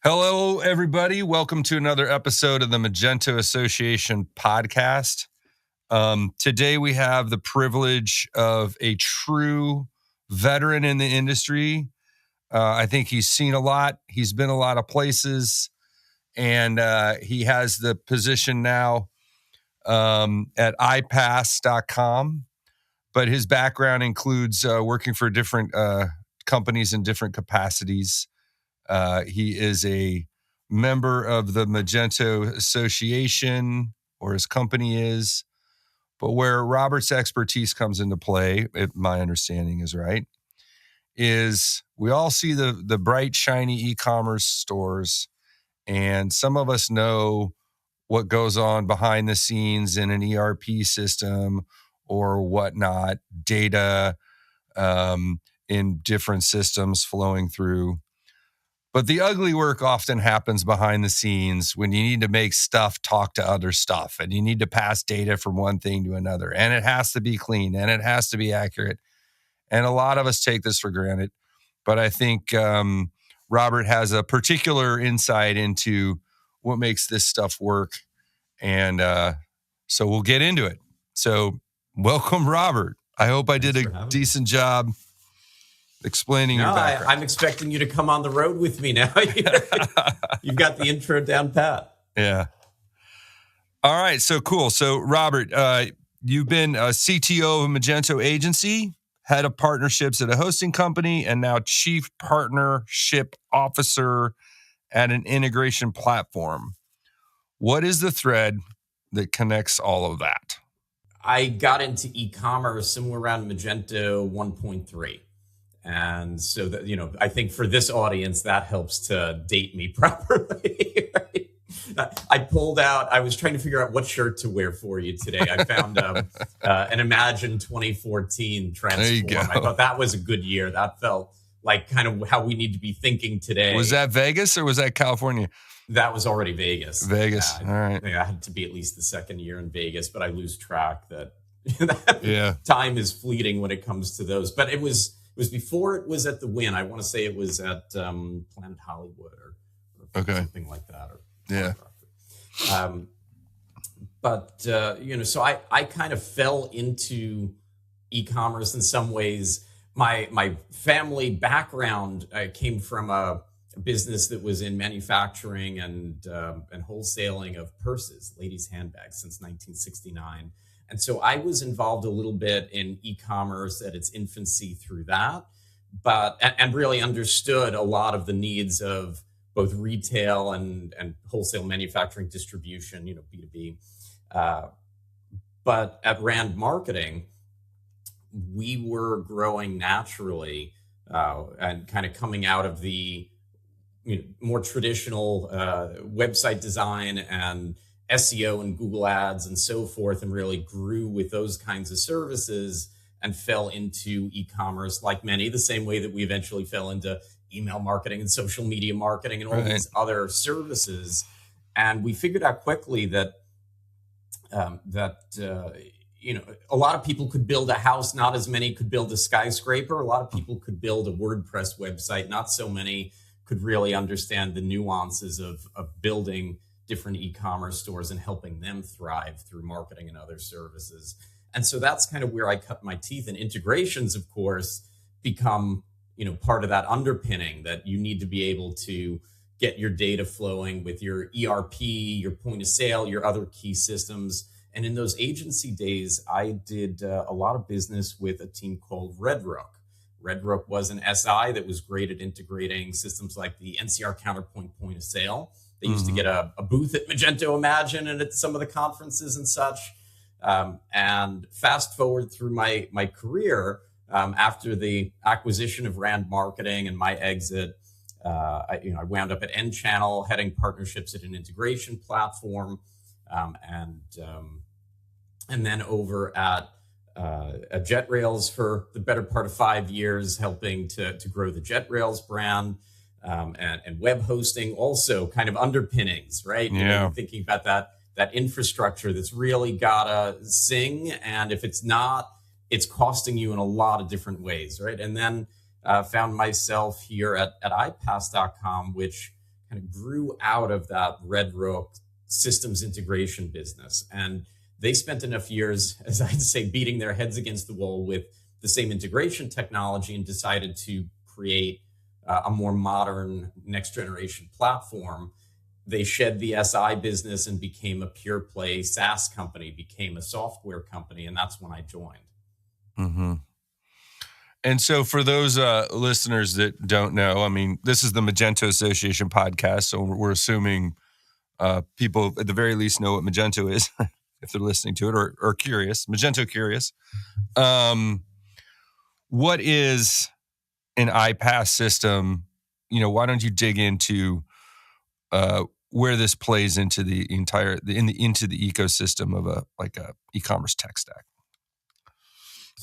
Hello, everybody. Welcome to another episode of the Magento Association Podcast. Today, we have the privilege of a true veteran in the industry. I think he's seen a lot. He's been a lot of places, and he has the position now at iPaaS.com. But his background includes working for different companies in different capacities. He is a member of the Magento Association, or his company is. But where Robert's expertise comes into play, if my understanding is right, is we all see the bright, shiny e-commerce stores, and some of us know what goes on behind the scenes in an ERP system or whatnot, data in different systems flowing through. But the ugly work often happens behind the scenes when you need to make stuff talk to other stuff, and you need to pass data from one thing to another, and it has to be clean, and it has to be accurate. And a lot of us take this for granted. But I think Robert has a particular insight into what makes this stuff work. And so we'll get into it. So welcome, Robert. I hope I did a decent job explaining your background. I'm expecting you to come on the road with me now. You've got the intro down pat. Yeah. All right. So cool. So Robert, you've been a CTO of a Magento agency, head of partnerships at a hosting company, and now chief partnership officer at an integration platform. What is the thread that connects all of that? I got into e-commerce somewhere around Magento 1.3. And so that, I think for this audience, that helps to date me properly. Right? I was trying to figure out what shirt to wear for you today. I found an Imagine 2014 Transform. There you go. I thought that was a good year. That felt like kind of how we need to be thinking today. Was that Vegas or was that California? That was already Vegas. Vegas. All right. I had to be at least the second year in Vegas, but I lose track that time is fleeting when it comes to those. But it was before it was at the Wynn. I want to say it was at Planet Hollywood or something like that. So I kind of fell into e-commerce in some ways. My family background, I came from a business that was in manufacturing and wholesaling of purses, ladies' handbags, since 1969. And so I was involved a little bit in e-commerce at its infancy through that, and really understood a lot of the needs of both retail and wholesale manufacturing distribution, B2B. But at Rand Marketing, we were growing naturally and kind of coming out of the more traditional website design and SEO and Google Ads and so forth, and really grew with those kinds of services and fell into e-commerce like many, the same way that we eventually fell into email marketing and social media marketing and all these other services. And we figured out quickly that a lot of people could build a house, not as many could build a skyscraper. A lot of people could build a WordPress website, not so many could really understand the nuances of building different e-commerce stores and helping them thrive through marketing and other services. And so that's kind of where I cut my teeth. And integrations, of course, become, part of that underpinning that you need to be able to get your data flowing with your ERP, your point of sale, your other key systems. And in those agency days, I did a lot of business with a team called Red Rook. Red Rook was an SI that was great at integrating systems like the NCR Counterpoint point of sale. They used to get a booth at Magento Imagine and at some of the conferences and such. And fast forward through my career, after the acquisition of Rand Marketing and my exit, I wound up at N Channel, heading partnerships at an integration platform, and then over at JetRails for the better part of 5 years, helping to grow the JetRails brand. And web hosting also kind of underpinnings, right? Yeah. Thinking about that infrastructure that's really gotta sing. And if it's not it's costing you in a lot of different ways, right? And then found myself here at iPaaS.com, which kind of grew out of that Red Rook systems integration business. And they spent enough years, as I'd say, beating their heads against the wall with the same integration technology and decided to create a more modern next generation platform. They shed the SI business and became a pure play SaaS company, became a software company. And that's when I joined. Mm-hmm. And so for those listeners that don't know, I mean, this is the Magento Association podcast. So we're assuming people at the very least know what Magento is if they're listening to it or curious, Magento curious. What is an iPaaS system? Why don't you dig into where this plays into the entire into the ecosystem of a e-commerce tech stack?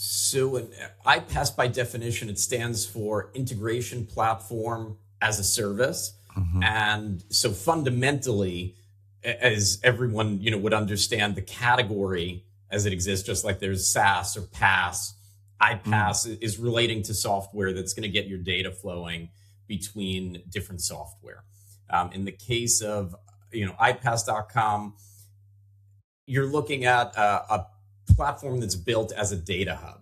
So an iPaaS, by definition, it stands for Integration Platform as a Service. Mm-hmm. And so fundamentally, as everyone would understand, the category as it exists, just like there's SaaS or PaaS, iPaaS is relating to software that's going to get your data flowing between different software. In the case of iPaaS.com, you're looking at a platform that's built as a data hub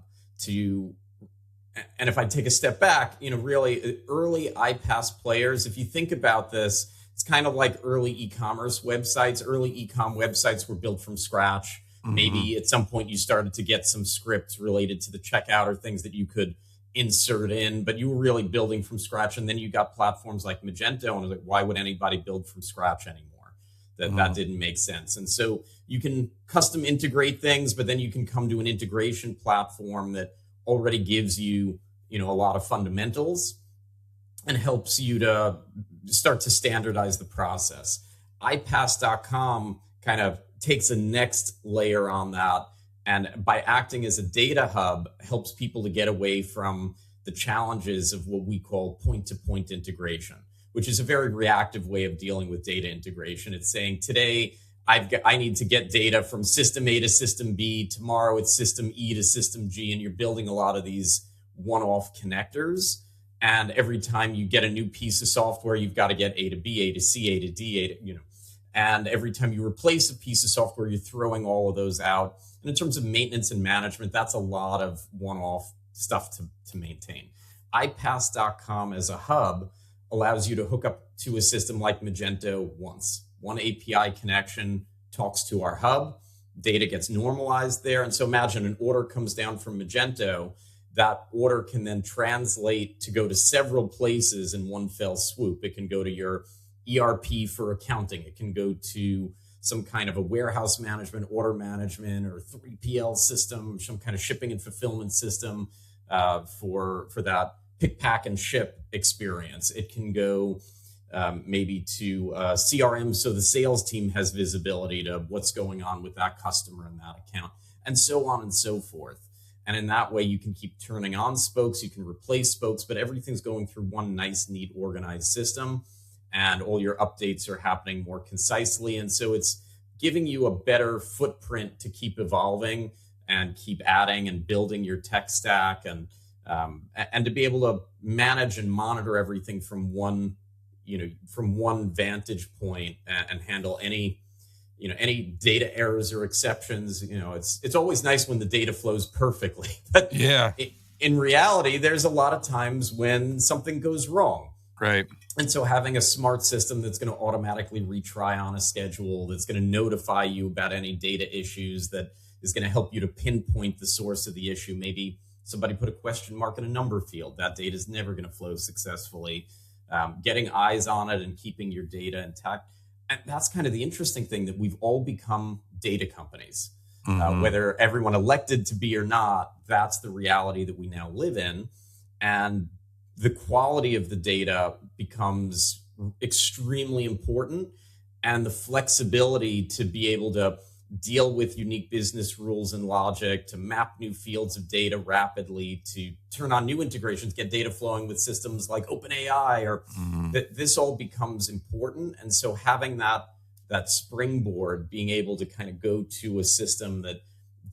and if I take a step back, really early iPaaS players, if you think about this, it's kind of like early e-commerce websites. Early e-com websites were built from scratch. Mm-hmm. Maybe at some point you started to get some scripts related to the checkout or things that you could insert in, but you were really building from scratch. And then you got platforms like Magento, and like, why would anybody build from scratch anymore? That didn't make sense. And so you can custom integrate things, but then you can come to an integration platform that already gives you, a lot of fundamentals and helps you to start to standardize the process. iPaaS.com kind of takes a next layer on that, and by acting as a data hub, helps people to get away from the challenges of what we call point-to-point integration, which is a very reactive way of dealing with data integration. It's saying today I need to get data from system A to system B. Tomorrow it's system E to system G, and you're building a lot of these one-off connectors. And every time you get a new piece of software, you've got to get A to B, A to C, A to D, and every time you replace a piece of software, you're throwing all of those out. And in terms of maintenance and management, that's a lot of one-off stuff to maintain. iPaaS.com as a hub allows you to hook up to a system like Magento once. One API connection talks to our hub, data gets normalized there. And so imagine an order comes down from Magento, that order can then translate to go to several places in one fell swoop. It can go to your ERP for accounting. It can go to some kind of a warehouse management, order management, or 3PL system, some kind of shipping and fulfillment system for that pick, pack, and ship experience. It can go maybe to CRM, so the sales team has visibility to what's going on with that customer and that account, and so on and so forth. And in that way, you can keep turning on spokes, you can replace spokes, but everything's going through one nice, neat, organized system, and all your updates are happening more concisely. And so it's giving you a better footprint to keep evolving and keep adding and building your tech stack, and to be able to manage and monitor everything from one vantage point and handle any data errors or exceptions. It's always nice when the data flows perfectly, but yeah, in reality, there's a lot of times when something goes wrong. Right. And so having a smart system that's going to automatically retry on a schedule, that's going to notify you about any data issues, that is going to help you to pinpoint the source of the issue. Maybe somebody put a question mark in a number field. That data is never going to flow successfully. Getting eyes on it and keeping your data intact. And that's kind of the interesting thing, that we've all become data companies. Mm-hmm. Whether everyone elected to be or not, that's the reality that we now live in. And the quality of the data becomes extremely important, and the flexibility to be able to deal with unique business rules and logic, to map new fields of data rapidly, to turn on new integrations, get data flowing with systems like OpenAI, or this all becomes important. And so having that springboard, being able to kind of go to a system that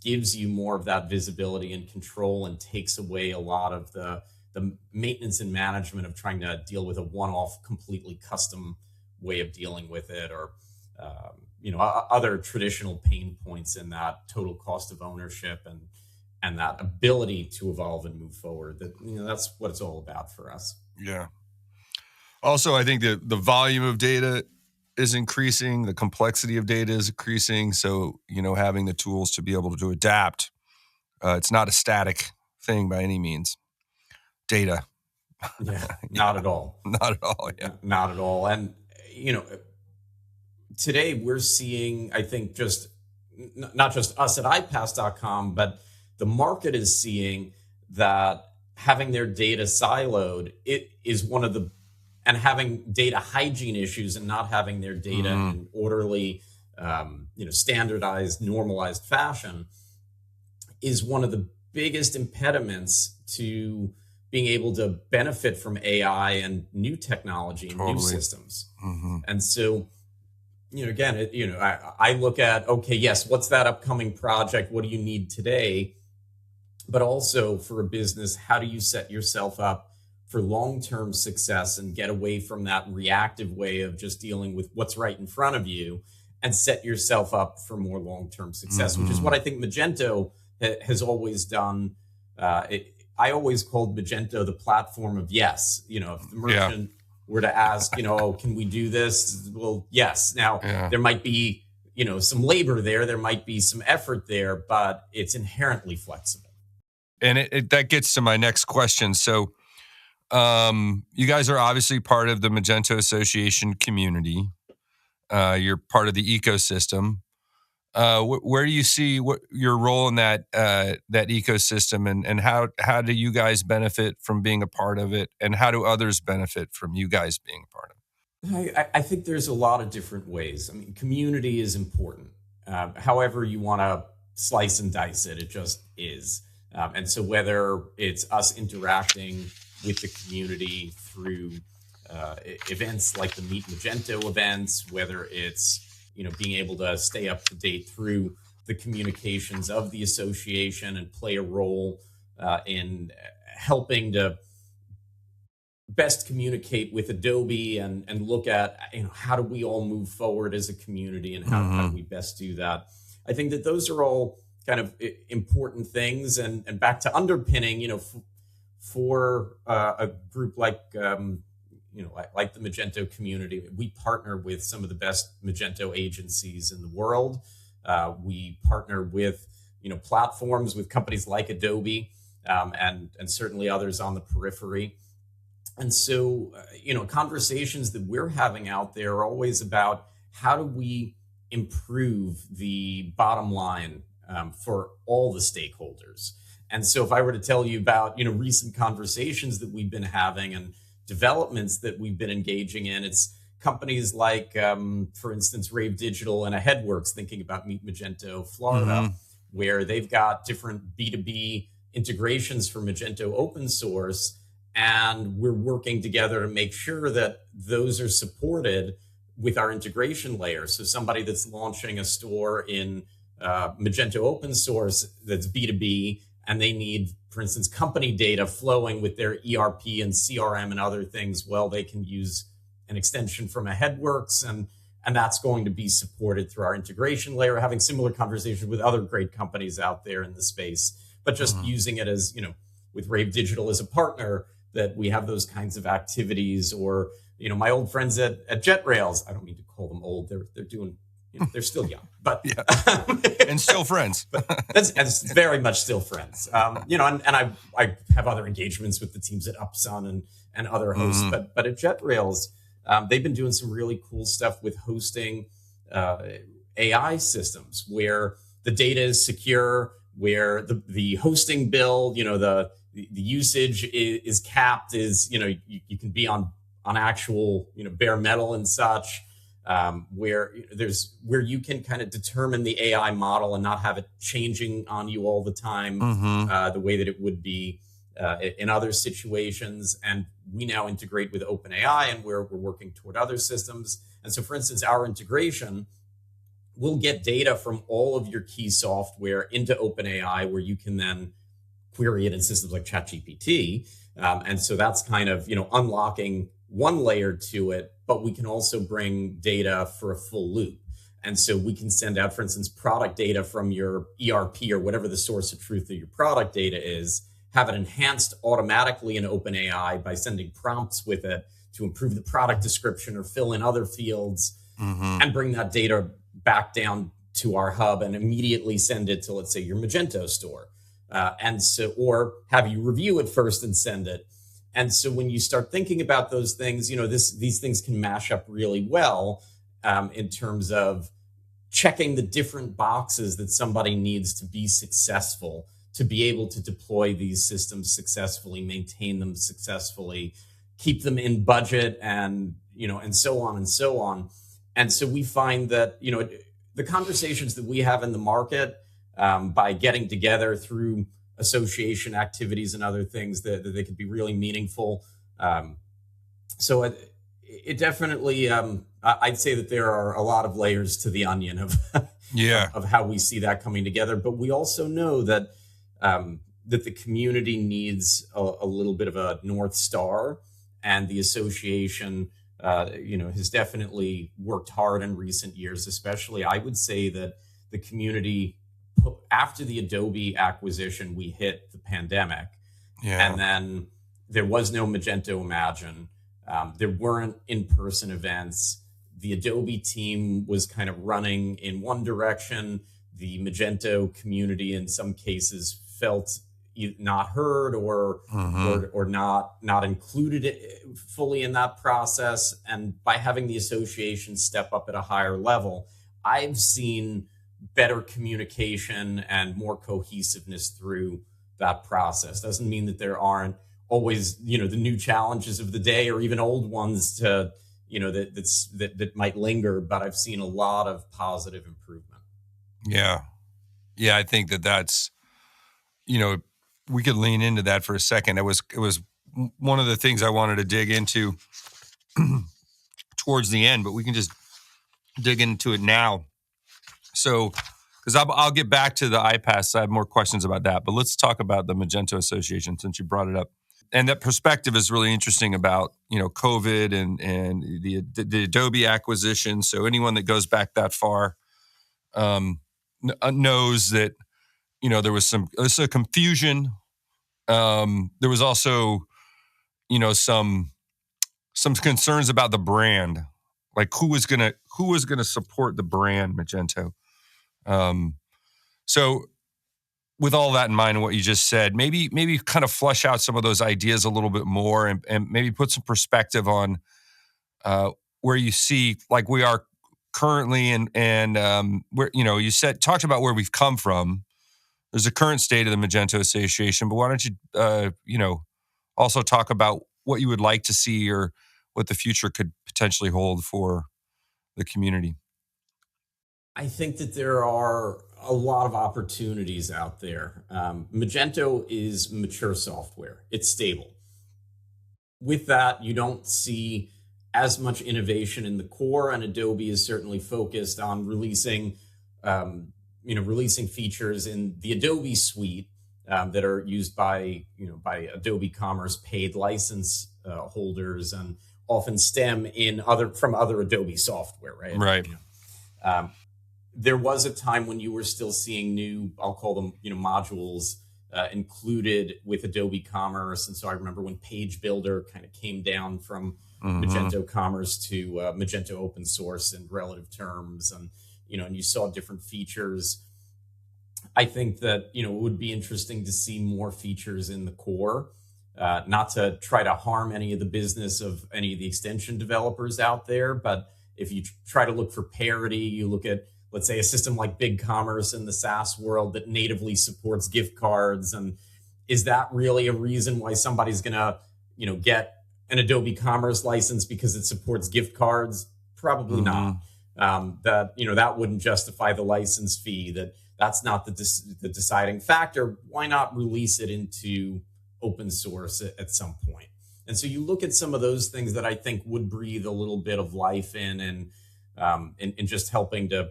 gives you more of that visibility and control and takes away a lot of the maintenance and management of trying to deal with a one-off, completely custom way of dealing with it, or other traditional pain points in that total cost of ownership and that ability to evolve and move forward. That's what it's all about for us. Yeah. Also, I think that the volume of data is increasing, the complexity of data is increasing. So, having the tools to be able to adapt, it's not a static thing by any means. Data. Yeah, not at all. Not at all. Yeah. Not at all. And, today we're seeing, I think, just not just us at iPaaS.com, but the market is seeing that having their data siloed, it is one of the, and having data hygiene issues and not having their data in orderly, standardized, normalized fashion is one of the biggest impediments to being able to benefit from AI and new technology and new systems. And so, again, I look at, okay, yes, what's that upcoming project? What do you need today? But also for a business, how do you set yourself up for long-term success and get away from that reactive way of just dealing with what's right in front of you and set yourself up for more long-term success, which is what I think Magento has always done. I always called Magento the platform of yes. If the merchant were to ask, can we do this? Well, yes. Now, there might be, some labor there. There might be some effort there, but it's inherently flexible. And that gets to my next question. So you guys are obviously part of the Magento Association community. You're part of the ecosystem. Where do you see what your role in that ecosystem, and how do you guys benefit from being a part of it, and how do others benefit from you guys being a part of it? I think there's a lot of different ways. I mean, community is important. However you want to slice and dice it, it just is. And so whether it's us interacting with the community through events like the Meet Magento events, whether it's being able to stay up to date through the communications of the association and play a role in helping to best communicate with Adobe and look at how do we all move forward as a community, and how do we best do that. I think that those are all kind of important things, and back to underpinning, for a group like like the Magento community, we partner with some of the best Magento agencies in the world. We partner with platforms with companies like Adobe, and certainly others on the periphery. And so, conversations that we're having out there are always about how do we improve the bottom line for all the stakeholders. And so if I were to tell you about, recent conversations that we've been having and developments that we've been engaging in, it's companies like, for instance, Rave Digital and Aheadworks, thinking about Meet Magento Florida, where they've got different B2B integrations for Magento open source. And we're working together to make sure that those are supported with our integration layer. So somebody that's launching a store in Magento open source that's B2B, and they need, for instance, company data flowing with their ERP and CRM and other things, well, they can use an extension from Aheadworks, and that's going to be supported through our integration layer, having similar conversations with other great companies out there in the space, but just using it as, with Rave Digital as a partner, that we have those kinds of activities. Or, my old friends at JetRails, I don't mean to call them old, they're doing, they're still young, but and still friends. That's very much still friends. And I have other engagements with the teams at Upsun and other hosts, but at JetRails, they've been doing some really cool stuff with hosting AI systems where the data is secure, where the hosting bill, the usage is capped, you can be on actual, bare metal and such, where you can kind of determine the AI model and not have it changing on you all the time, the way that it would be in other situations. And we now integrate with OpenAI, and we're working toward other systems. And so, for instance, our integration we'll get data from all of your key software into OpenAI, where you can then query it in systems like ChatGPT. And so that's kind of, unlocking one layer to it, but we can also bring data for a full loop. And so we can send out, for instance, product data from your ERP or whatever the source of truth of your product data is, have it enhanced automatically in OpenAI by sending prompts with it to improve the product description or fill in other fields, and bring that data back down to our hub and immediately send it to, let's say, your Magento store. Or have you review it first and send it. And so when you start thinking about those things, these things can mash up really well in terms of checking the different boxes that somebody needs to be successful, to be able to deploy these systems successfully, maintain them successfully, keep them in budget, and so on and so on. And so we find that, the conversations that we have in the market, by getting together through association activities and other things, that they could be really meaningful. So it definitely, I'd say that there are a lot of layers to the onion of of how we see that coming together. But we also know that that the community needs a little bit of a North Star, and the association has definitely worked hard in recent years. Especially, I would say that the community, after the Adobe acquisition, we hit the pandemic, and then there was no Magento Imagine. There weren't in-person events. The Adobe team was kind of running in one direction. The Magento community, in some cases, felt not heard or not included fully in that process. And by having the association step up at a higher level, I've seen better communication and more cohesiveness through that process. Doesn't mean that there aren't always, the new challenges of the day, or even old ones to, that might linger, but I've seen a lot of positive improvement. Yeah. I think that's, we could lean into that for a second. It was one of the things I wanted to dig into towards the end, but we can just dig into it now. So, because I'll get back to the iPaaS. I have more questions about that, but let's talk about the Magento Association, since you brought it up. And that perspective is really interesting about, COVID and the Adobe acquisition. So anyone that goes back that far knows that, there was some confusion. There was also, some concerns about the brand, like who was gonna support the brand Magento. So with all that in mind and what you just said, maybe kind of flush out some of those ideas a little bit more, and maybe put some perspective on where you see, like we are currently, and where, you talked about where we've come from. There's a current state of the Magento Association, but why don't you, also talk about what you would like to see, or what the future could potentially hold for the community? I think that there are a lot of opportunities out there. Magento is mature software. It's stable. With that, you don't see as much innovation in the core, and Adobe is certainly focused on releasing features in the Adobe suite that are used by Adobe Commerce paid license holders, and often stem from other Adobe software, right? Right. There was a time when you were still seeing new, I'll call them, modules included with Adobe Commerce. And so I remember when Page Builder kind of came down from Magento Commerce to Magento Open Source in relative terms, and you saw different features. I think that it would be interesting to see more features in the core, not to try to harm any of the business of any of the extension developers out there, but if you try to look for parity, you look at, let's say, a system like BigCommerce in the SaaS world that natively supports gift cards. And is that really a reason why somebody's going to, get an Adobe Commerce license because it supports gift cards? Probably not. That wouldn't justify the license fee. That's not the deciding factor. Why not release it into open source at some point? And so you look at some of those things that I think would breathe a little bit of life in, and just helping to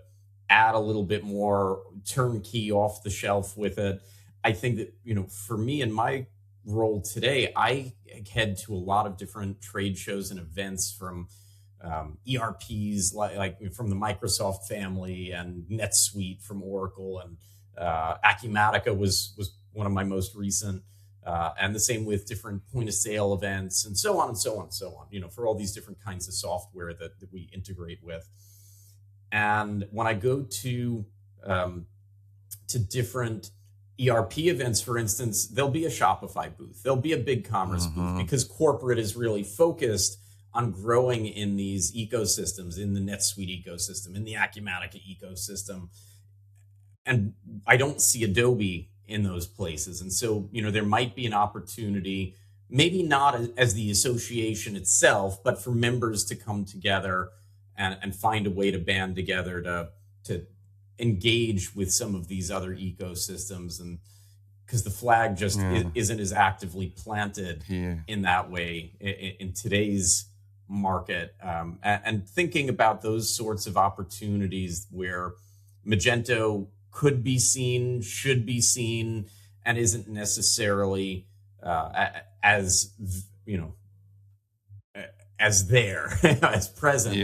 add a little bit more turnkey off the shelf with it. I think that, for me in my role today, I head to a lot of different trade shows and events from ERPs like from the Microsoft family and NetSuite from Oracle, and Acumatica was one of my most recent, and the same with different point of sale events and so on and so on and so on. For all these different kinds of software that we integrate with. And when I go to different ERP events, for instance, there'll be a Shopify booth, there'll be a BigCommerce booth, because corporate is really focused on growing in these ecosystems, in the NetSuite ecosystem, in the Acumatica ecosystem. And I don't see Adobe in those places. And so, there might be an opportunity, maybe not as the association itself, but for members to come together and find a way to band together to engage with some of these other ecosystems. And because the flag just isn't as actively planted in that way in today's market, and thinking about those sorts of opportunities where Magento could be seen, should be seen, and isn't necessarily as there as present.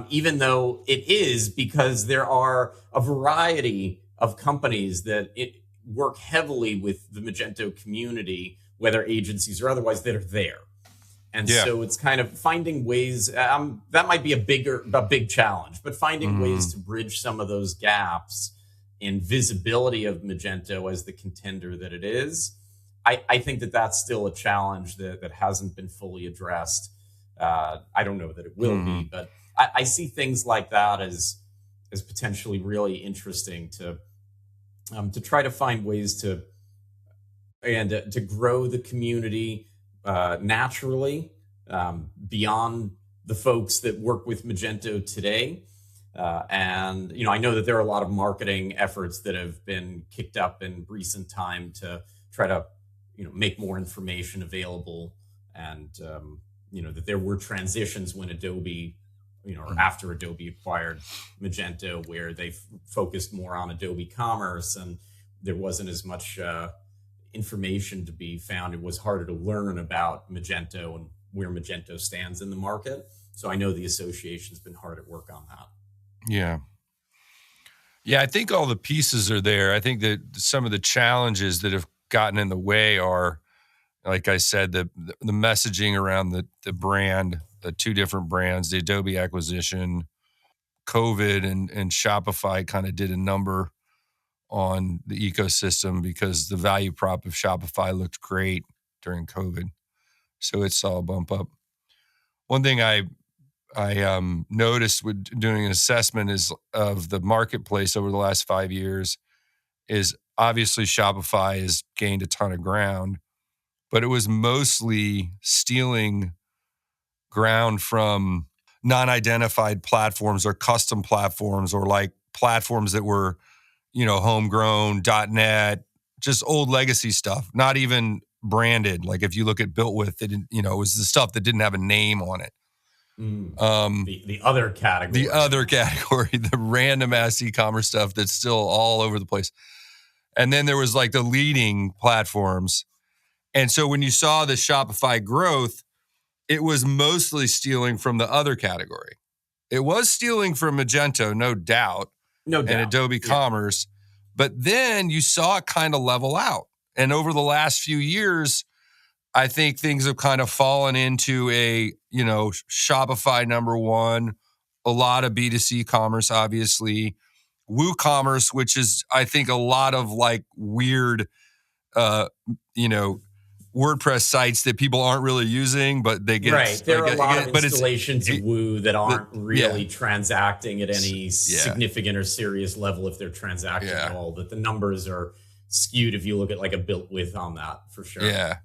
Even though it is, because there are a variety of companies that work heavily with the Magento community, whether agencies or otherwise, that are there. And so it's kind of finding ways, that might be a big challenge, but finding ways to bridge some of those gaps in visibility of Magento as the contender that it is. I think that that's still a challenge that hasn't been fully addressed. I don't know that it will be, but I see things like that as potentially really interesting to try to find ways to grow the community naturally, beyond the folks that work with Magento today. And I know that there are a lot of marketing efforts that have been kicked up in recent time to try to make more information available, and that there were transitions when Adobe, or after Adobe acquired Magento, where they focused more on Adobe Commerce, and there wasn't as much information to be found. It was harder to learn about Magento and where Magento stands in the market. So I know the association's been hard at work on that. Yeah, I think all the pieces are there. I think that some of the challenges that have gotten in the way are, like I said, the messaging around the brand, the two different brands, the Adobe acquisition, COVID, and Shopify kind of did a number on the ecosystem because the value prop of Shopify looked great during COVID. So it saw a bump up. One thing I noticed with doing an assessment of the marketplace over the last 5 years is obviously Shopify has gained a ton of ground, but it was mostly stealing ground from non-identified platforms or custom platforms, or like platforms that were, homegrown, .NET, just old legacy stuff, not even branded. Like if you look at Built With, it was the stuff that didn't have a name on it. The other category. The random ass e-commerce stuff that's still all over the place. And then there was like the leading platforms. And so when you saw the Shopify growth, it was mostly stealing from the other category. It was stealing from Magento, no doubt. And Adobe Commerce. But then you saw it kind of level out. And over the last few years, I think things have kind of fallen into a, Shopify number one, a lot of B2C commerce, obviously, WooCommerce, which is, I think, a lot of like weird, WordPress sites that people aren't really using, but they get right. There are a lot of installations of Woo that aren't really transacting at any significant or serious level, if they're transacting at all. But the numbers are skewed if you look at like a Built With on that, for sure. Yeah,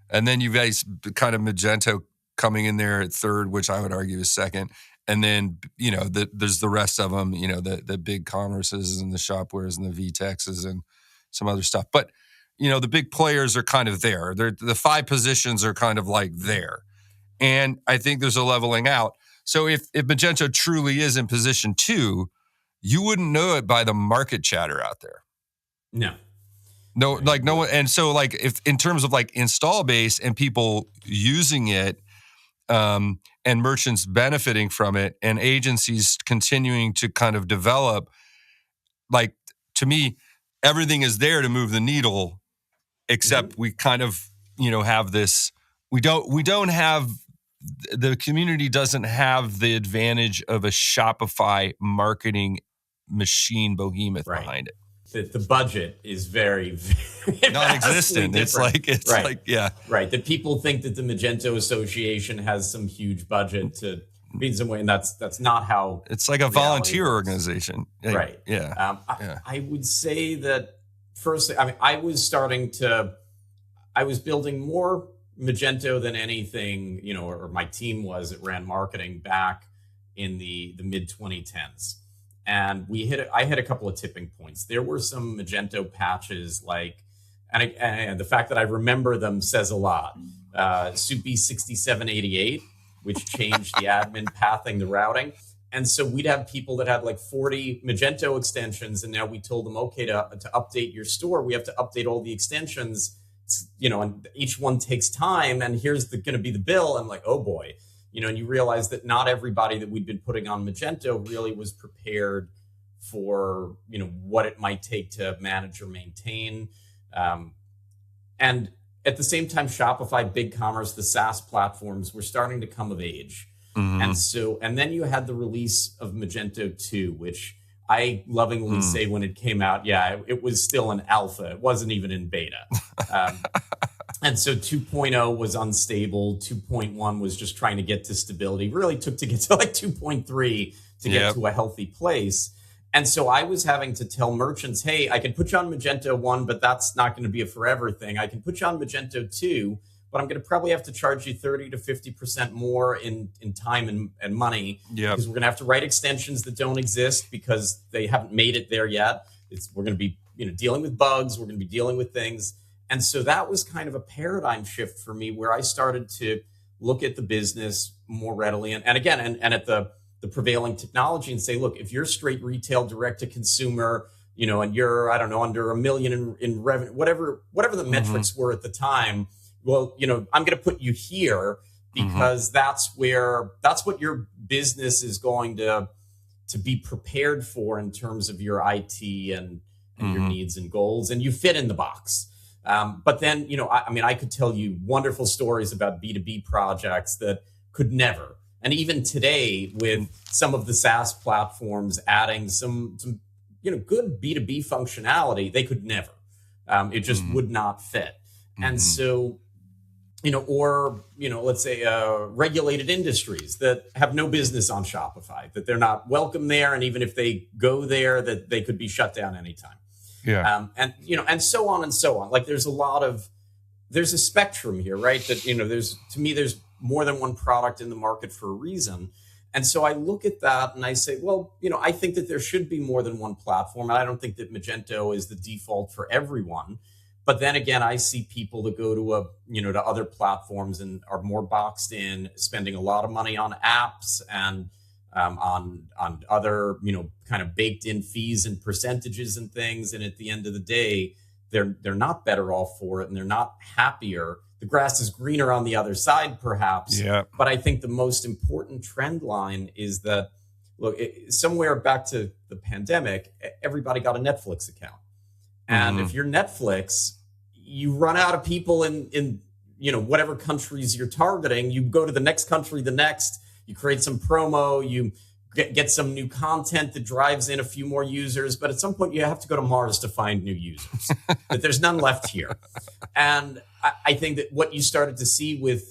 and then you guys kind of Magento coming in there at third, which I would argue is second, and then there's the rest of them, the big commerces and the Shopwares and the VTexes and some other stuff, but. The big players are kind of there. The 5 positions are kind of like there. And I think there's a leveling out. So if Magento truly is in position 2, you wouldn't know it by the market chatter out there. No, like no one. And so like if in terms of like install base and people using it, and merchants benefiting from it and agencies continuing to kind of develop, like to me, everything is there to move the needle, except we kind of, have this, we don't have, the community doesn't have the advantage of a Shopify marketing machine behemoth behind it. The budget is very, very non-existent. It's like, right. That people think that the Magento Association has some huge budget to be in some way, and that's not how. It's like a volunteer organization, right? Yeah. I would say that firstly, I was building more Magento than anything, or my team that ran marketing back in the mid 2010s. And I hit a couple of tipping points. There were some Magento patches and the fact that I remember them says a lot. SUPE 6788, which changed the admin pathing, the routing. And so we'd have people that had like 40 Magento extensions. And now we told them, okay, to update your store, we have to update all the extensions, and each one takes time. And here's going to be the bill. I'm like, oh boy. And you realize that not everybody that we'd been putting on Magento really was prepared for, what it might take to manage or maintain. And at the same time, Shopify, BigCommerce, the SaaS platforms were starting to come of age. And then you had the release of Magento 2, which I lovingly say when it came out, it was still in alpha. It wasn't even in beta. And so 2.0 was unstable. 2.1 was just trying to get to stability. Really took to get to like 2.3 to get to a healthy place. And so I was having to tell merchants, hey, I can put you on Magento 1, but that's not going to be a forever thing. I can put you on Magento 2, but I'm going to probably have to charge you 30 to 50% more in time and money. Because we're going to have to write extensions that don't exist because they haven't made it there yet. We're going to be dealing with bugs. We're going to be dealing with things. And so that was kind of a paradigm shift for me where I started to look at the business more readily and again, and at the prevailing technology and say, look, if you're straight retail, direct to consumer, and you're, I don't know, under $1 million in revenue, whatever the metrics were at the time, well, I'm going to put you here because that's what your business is going to be prepared for in terms of your IT and your needs and goals, and you fit in the box. But then, I could tell you wonderful stories about B2B projects that could never. And even today, with some of the SaaS platforms adding some good B2B functionality, they could never. It just would not fit. And so, let's say regulated industries that have no business on Shopify, that they're not welcome there. And even if they go there, that they could be shut down anytime. And so on and so on. Like there's a spectrum here, right? That, there's more than one product in the market for a reason. And so I look at that and I say, well, I think that there should be more than one platform. And I don't think that Magento is the default for everyone. But then again, I see people that go to to other platforms and are more boxed in, spending a lot of money on apps and on other, kind of baked in fees and percentages and things. And at the end of the day, they're not better off for it and they're not happier. The grass is greener on the other side, perhaps. Yeah. But I think the most important trend line is that, look, somewhere back to the pandemic, everybody got a Netflix account. And if you're Netflix, you run out of people in whatever countries you're targeting. You go to the next country, the next. You create some promo, you get some new content that drives in a few more users. But at some point, you have to go to Mars to find new users. That there's none left here. And I think that what you started to see with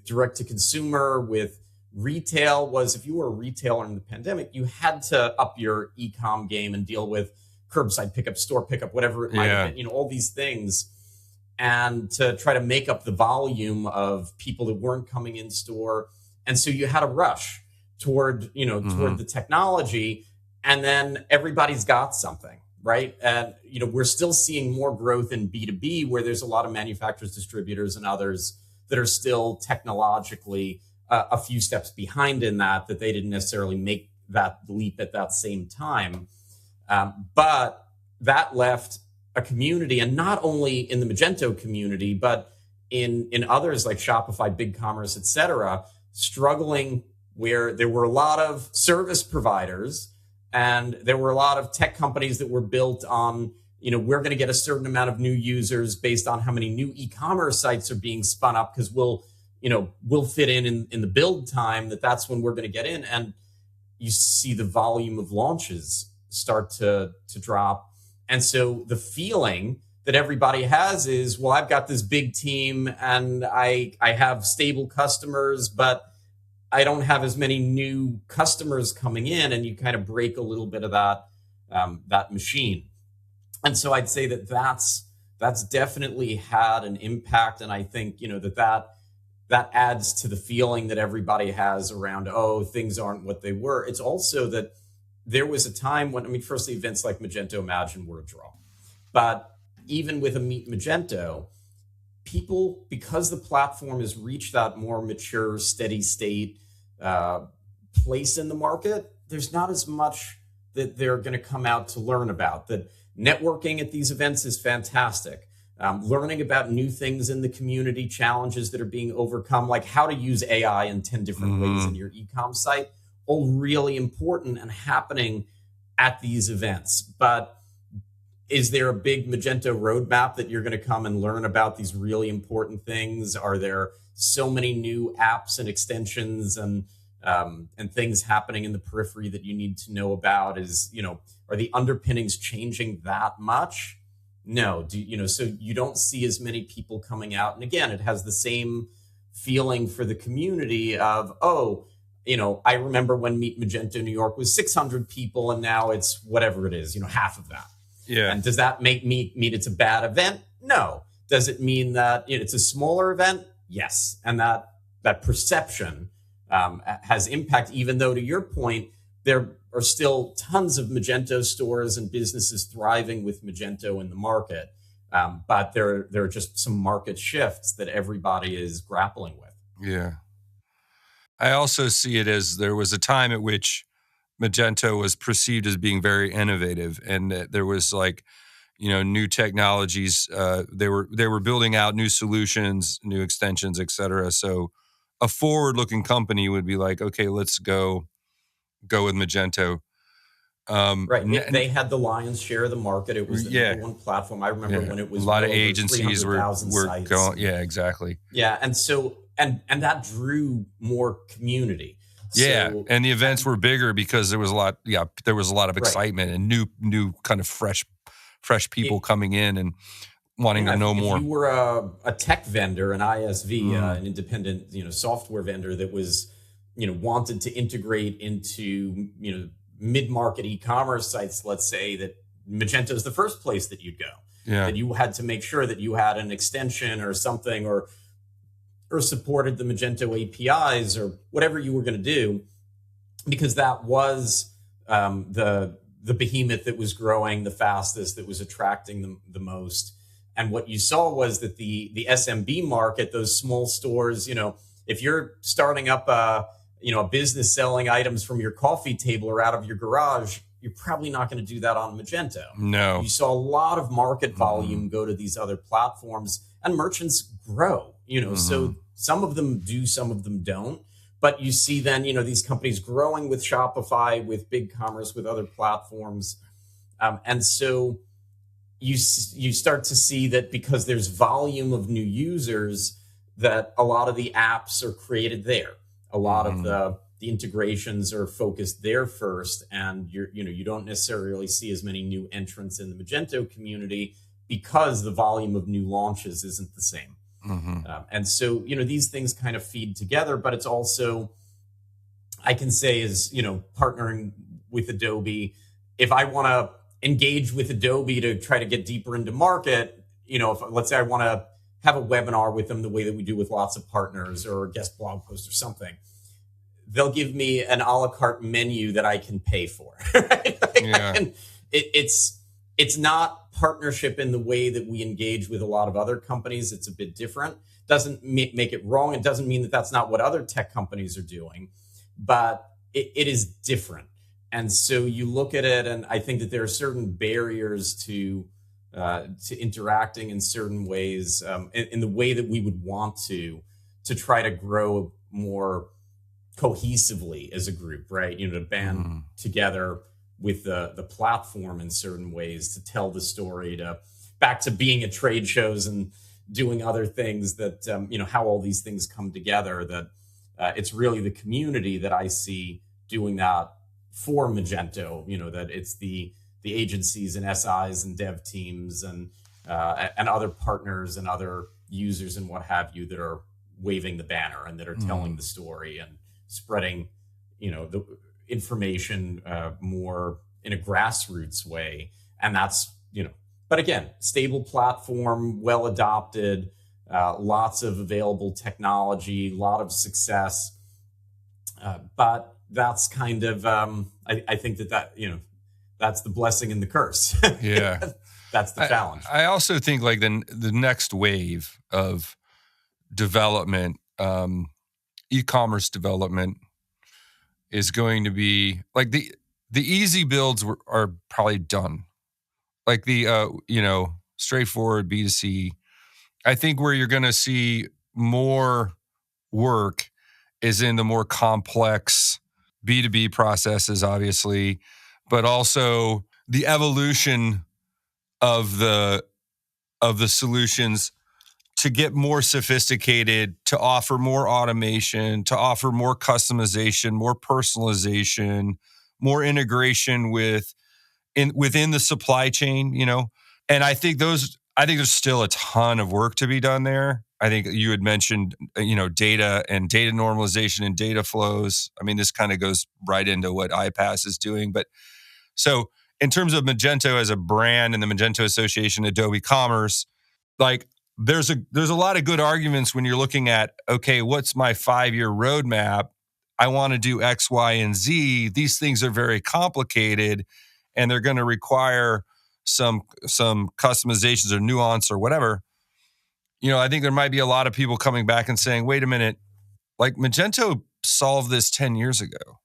direct to consumer, with retail, was if you were a retailer in the pandemic, you had to up your e-com game and deal with curbside pickup, store pickup, whatever it might have been, all these things. And to try to make up the volume of people that weren't coming in store. And so you had a rush toward the technology, and then everybody's got something, right? And, we're still seeing more growth in B2B where there's a lot of manufacturers, distributors, and others that are still technologically a few steps behind in that they didn't necessarily make that leap at that same time. But that left a community, and not only in the Magento community, but in others like Shopify, BigCommerce, et cetera, struggling, where there were a lot of service providers and there were a lot of tech companies that were built on, we're going to get a certain amount of new users based on how many new e-commerce sites are being spun up, because we'll fit in the build time, that's when we're going to get in. And you see the volume of launches start to drop. And so the feeling that everybody has is, well, I've got this big team and I have stable customers, but I don't have as many new customers coming in, and you kind of break a little bit of that machine. And so I'd say that's definitely had an impact. And I think, that adds to the feeling that everybody has around, things aren't what they were. It's also that there was a time when, firstly, events like Magento Imagine were a draw. But even with a Meet Magento, people, because the platform has reached that more mature, steady state place in the market, there's not as much that they're going to come out to learn about. That networking at these events is fantastic. Learning about new things in the community, challenges that are being overcome, like how to use AI in 10 different ways in your e-com site, all really important and happening at these events. But is there a big Magento roadmap that you're going to come and learn about these really important things? Are there so many new apps and extensions and things happening in the periphery that you need to know about? Are the underpinnings changing that much? No. So you don't see as many people coming out. And again, it has the same feeling for the community of, I remember when Meet Magento New York was 600 people, and now it's whatever it is, half of that. Yeah. And does that mean it's a bad event? No. Does it mean that it's a smaller event? Yes. And that perception has impact, even though, to your point, there are still tons of Magento stores and businesses thriving with Magento in the market. But there are just some market shifts that everybody is grappling with. Yeah. I also see it as there was a time at which Magento was perceived as being very innovative, and that there was new technologies. They were building out new solutions, new extensions, et cetera. So a forward-looking company would be like, okay, let's go with Magento. Right. They had the lion's share of the market. It was the number one platform. I remember when it was a lot of agencies were sites. going. Yeah, exactly. Yeah. And so, and that drew more community. Yeah. And the events were bigger because there was a lot of excitement and new kind of fresh people coming in and wanting to know more. If you were a tech vendor, an ISV, an independent, software vendor that was, wanted to integrate into, mid-market e-commerce sites, let's say, that Magento is the first place that you'd go. Yeah. That you had to make sure that you had an extension or something, or supported the Magento APIs or whatever you were going to do, because that was the behemoth that was growing the fastest, that was attracting the most. And what you saw was that the SMB market, those small stores, if you're starting up a business selling items from your coffee table or out of your garage, you're probably not going to do that on Magento. No. You saw a lot of market volume go to these other platforms, and merchants grow, so some of them do, some of them don't. But you see then, these companies growing with Shopify, with BigCommerce, with other platforms. And so you start to see that because there's volume of new users, that a lot of the apps are created there. A lot of the integrations are focused there first, and you don't necessarily see as many new entrants in the Magento community because the volume of new launches isn't the same. And so these things kind of feed together, but it's also, I can say, is partnering with Adobe. If I want to engage with Adobe to try to get deeper into market, if let's say I want to have a webinar with them the way that we do with lots of partners, or a guest blog post or something, they'll give me an a la carte menu that I can pay for. Right? And it's not partnership in the way that we engage with a lot of other companies. It's a bit different. Doesn't make it wrong. It doesn't mean that that's not what other tech companies are doing, but it is different. And so you look at it, and I think that there are certain barriers to interacting in certain ways, in the way that we would want to try to grow more cohesively as a group, right? To band together with the platform in certain ways to tell the story, to back to being at trade shows and doing other things that, how all these things come together, that it's really the community that I see doing that for Magento, that it's the agencies and SIs and dev teams and other partners and other users and what have you that are waving the banner and that are telling the story and spreading, the information more in a grassroots way. And that's, but again, stable platform, well adopted, lots of available technology, a lot of success. But that's kind of, I think that, that's the blessing and the curse. Yeah. That's the challenge. I also think like the next wave of development, e-commerce development, is going to be like the easy builds are probably done. Like the straightforward B2C. I think where you're going to see more work is in the more complex B2B processes, obviously, but also the evolution of the solutions to get more sophisticated, to offer more automation, to offer more customization, more personalization, more integration within the supply chain, And I think there's still a ton of work to be done there. I think you had mentioned, data and data normalization and data flows. I mean, this kind of goes right into what iPaaS is doing. But so in terms of Magento as a brand and the Magento Association, Adobe Commerce, like there's a lot of good arguments when you're looking at, okay, what's my 5-year roadmap? I want to do X, Y, and Z. These things are very complicated and they're going to require some customizations or nuance or whatever. I think there might be a lot of people coming back and saying, wait a minute, like Magento solved this 10 years ago.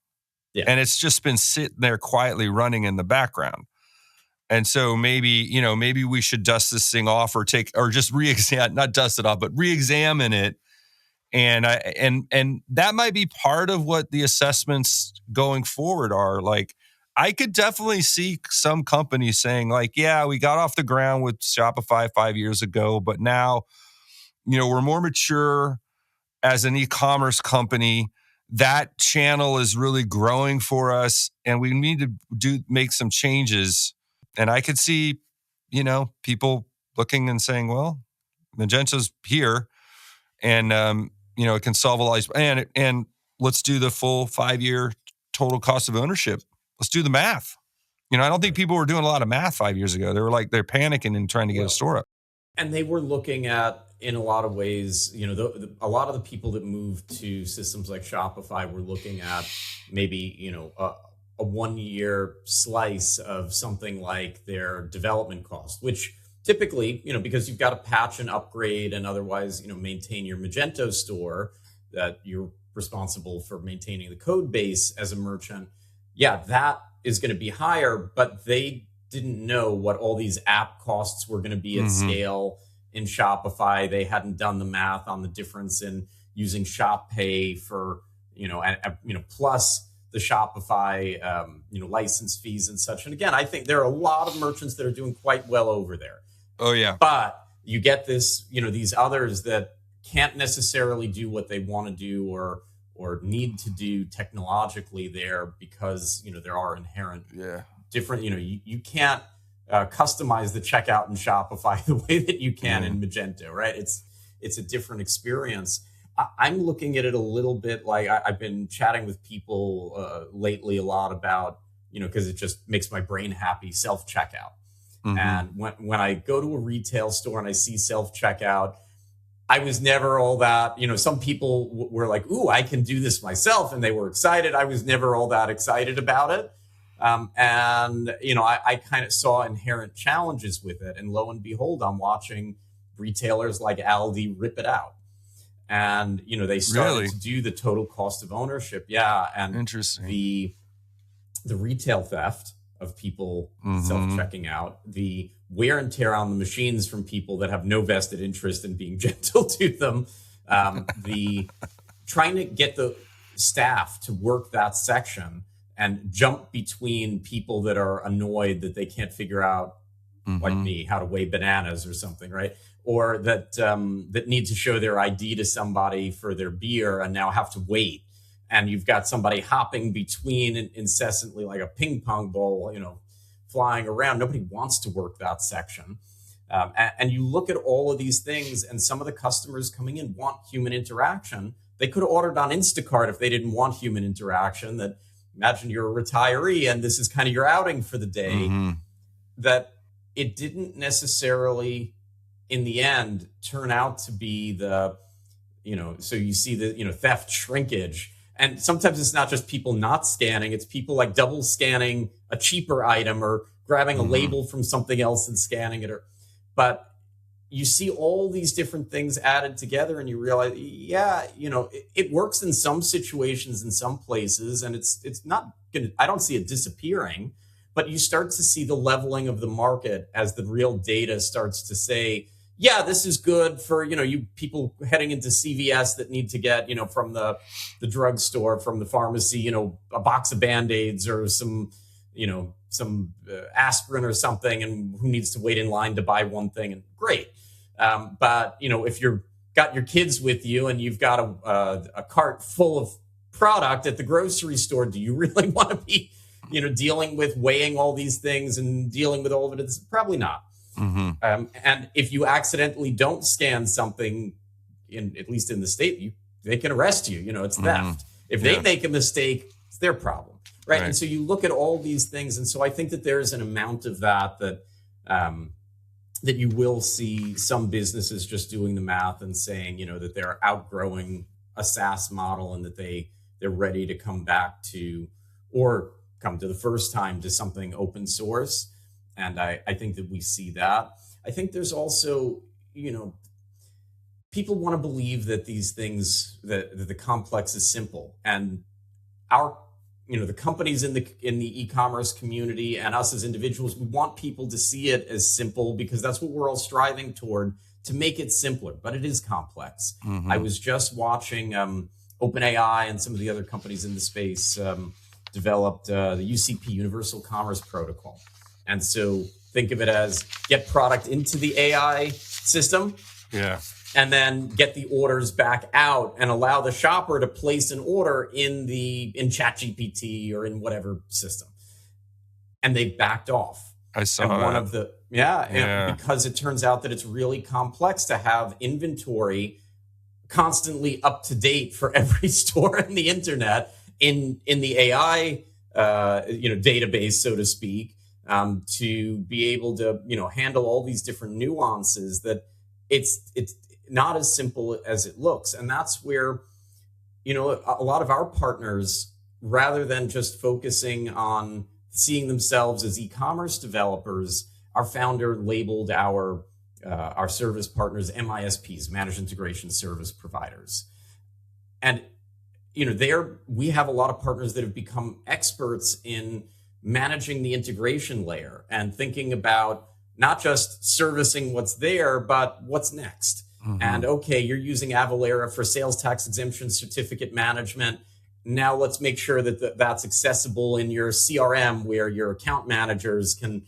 Yeah. And it's just been sitting there quietly running in the background. And so maybe we should dust this thing off or just not dust it off, but re-examine it. And that might be part of what the assessments going forward are. Like, I could definitely see some companies saying like, yeah, we got off the ground with Shopify 5 years ago, but now, we're more mature as an e-commerce company. That channel is really growing for us and we need to make some changes. And I could see, people looking and saying, well, Magento's here and, it can solve a lot. And let's do the full 5-year total cost of ownership. Let's do the math. I don't think people were doing a lot of math 5 years ago. They were like, they're panicking and trying to get a store up. And they were looking at, in a lot of ways, a lot of the people that moved to systems like Shopify were looking at maybe, a 1-year slice of something like their development cost, which typically, because you've got to patch and upgrade and otherwise, maintain your Magento store, that you're responsible for maintaining the code base as a merchant. Yeah, that is going to be higher, but they didn't know what all these app costs were going to be at scale in Shopify. They hadn't done the math on the difference in using Shop Pay for, plus the Shopify, license fees and such. And again, I think there are a lot of merchants that are doing quite well over there. Oh yeah. But you get this, these others that can't necessarily do what they want to do or need to do technologically there because, there are inherent different, you can't customize the checkout in Shopify the way that you can in Magento, right? It's a different experience. I'm looking at it a little bit like I've been chatting with people lately a lot about, because it just makes my brain happy, self-checkout. And when I go to a retail store and I see self-checkout, I was never all that, some people were like, ooh, I can do this myself. And they were excited. I was never all that excited about it. I kind of saw inherent challenges with it. And lo and behold, I'm watching retailers like Aldi rip it out. And, they started to do the total cost of ownership. Yeah. And interesting. the retail theft of people self-checking out, the wear and tear on the machines from people that have no vested interest in being gentle to them, the trying to get the staff to work that section and jump between people that are annoyed that they can't figure out, like me, how to weigh bananas or something, right? Or that that need to show their ID to somebody for their beer and now have to wait. And you've got somebody hopping between incessantly like a ping pong ball, flying around. Nobody wants to work that section. And you look at all of these things, and some of the customers coming in want human interaction. They could have ordered on Instacart if they didn't want human interaction. That imagine you're a retiree and this is kind of your outing for the day. That it didn't necessarily, in the end, turn out to be the, so you see the, theft shrinkage. And sometimes it's not just people not scanning, it's people like double scanning a cheaper item or grabbing a label from something else and scanning it. But you see all these different things added together and you realize, it works in some situations in some places, and it's not going to, I don't see it disappearing, but you start to see the leveling of the market as the real data starts to say, yeah, this is good for, you people heading into CVS that need to get, from the drugstore, from the pharmacy, a box of Band-Aids or some aspirin or something, and who needs to wait in line to buy one thing, and great. But, if you're got your kids with you and you've got a cart full of product at the grocery store, do you really want to be, dealing with weighing all these things and dealing with all of it? It's probably not. And if you accidentally don't scan something, at least in the state, they can arrest you. It's theft. If they make a mistake, it's their problem, right? And so you look at all these things, and so I think that there is an amount of that you will see some businesses just doing the math and saying, that they're outgrowing a SaaS model and that they're ready to come back to, or come to the first time to something open source. And I think that we see that. I think there's also, people want to believe that these things, that the complex is simple. And our, the companies in the e-commerce community and us as individuals, we want people to see it as simple because that's what we're all striving toward, to make it simpler. But it is complex. I was just watching OpenAI and some of the other companies in the space developed the UCP, Universal Commerce Protocol. And so think of it as get product into the AI system, and then get the orders back out and allow the shopper to place an order in ChatGPT or in whatever system. And they backed off. I saw one of the because it turns out that it's really complex to have inventory constantly up to date for every store in the internet in the AI database, so to speak. To be able to, handle all these different nuances, that it's not as simple as it looks. And that's where, a lot of our partners, rather than just focusing on seeing themselves as e-commerce developers, our founder labeled our service partners MISPs, Managed Integration Service Providers. And, we have a lot of partners that have become experts in managing the integration layer and thinking about not just servicing what's there, but what's next. And okay, you're using Avalara for sales tax exemption certificate management. Now let's make sure that that's accessible in your CRM, where your account managers can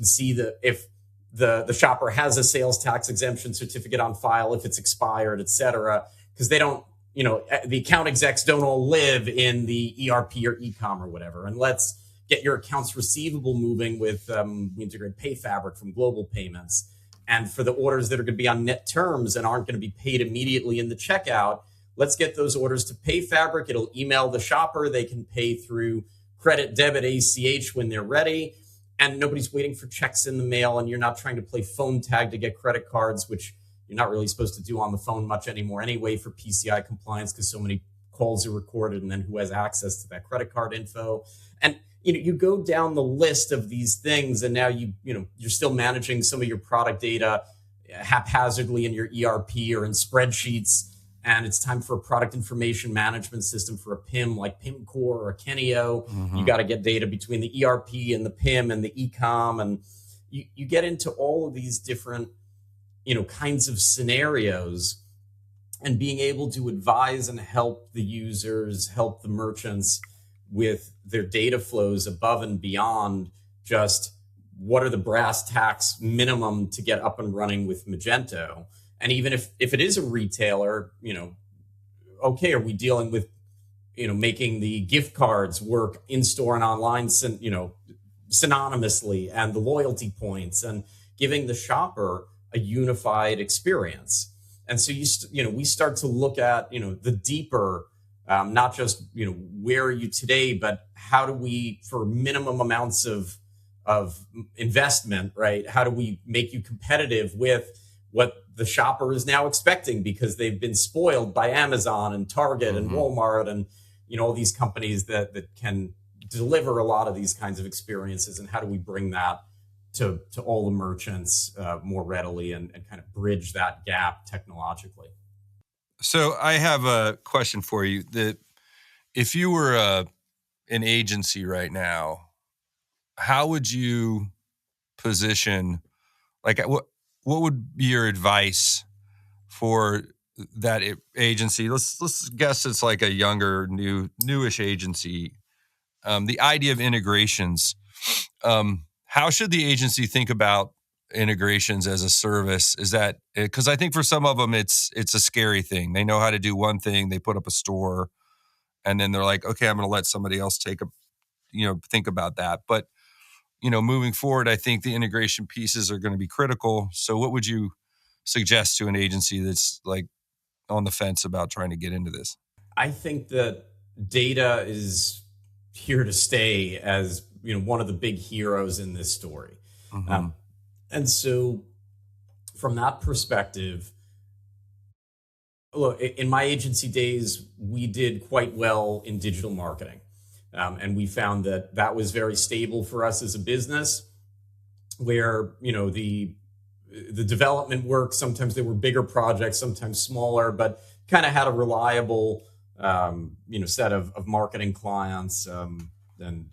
see if the shopper has a sales tax exemption certificate on file, if it's expired, et cetera, because they don't, the account execs don't all live in the ERP or e-com or whatever. And let's get your accounts receivable moving with, we integrate PayFabric from Global Payments. And for the orders that are going to be on net terms and aren't going to be paid immediately in the checkout, let's get those orders to PayFabric. It'll email the shopper. They can pay through credit, debit, ACH when they're ready. And nobody's waiting for checks in the mail. And you're not trying to play phone tag to get credit cards, which you're not really supposed to do on the phone much anymore anyway for PCI compliance, because so many calls are recorded, and then who has access to that credit card info. And you go down the list of these things, and now you're still managing some of your product data haphazardly in your ERP or in spreadsheets, and it's time for a product information management system for a PIM like PIMcore or Kenio. You got to get data between the ERP and the PIM and the ecom, and you get into all of these different, kinds of scenarios, and being able to advise and help the users, help the merchants with their data flows above and beyond just what are the brass tacks minimum to get up and running with Magento. And even if it is a retailer, okay, are we dealing with, making the gift cards work in store and online, synonymously, and the loyalty points, and giving the shopper a unified experience. And so we start to look at the deeper, not just where are you today, but how do we, for minimum amounts of investment, right? How do we make you competitive with what the shopper is now expecting, because they've been spoiled by Amazon and Target and Walmart and all these companies that can deliver a lot of these kinds of experiences, and how do we bring that to all the merchants more readily and kind of bridge that gap technologically? So I have a question for you. That if you were an agency right now, how would you position, like what would be your advice for that agency? Let's guess it's like a younger, newish agency. The idea of integrations. How should the agency think about integrations as a service? Is that, because I think for some of them it's a scary thing. They know how to do one thing, they put up a store, and then they're like, okay, I'm going to let somebody else think about that. But moving forward, I think the integration pieces are going to be critical. So what would you suggest to an agency that's like on the fence about trying to get into this? I think that data is here to stay as one of the big heroes in this story. And so from that perspective, look, in my agency days, we did quite well in digital marketing. And we found that was very stable for us as a business, where, the development work, sometimes they were bigger projects, sometimes smaller, but kind of had a reliable, set of marketing clients, and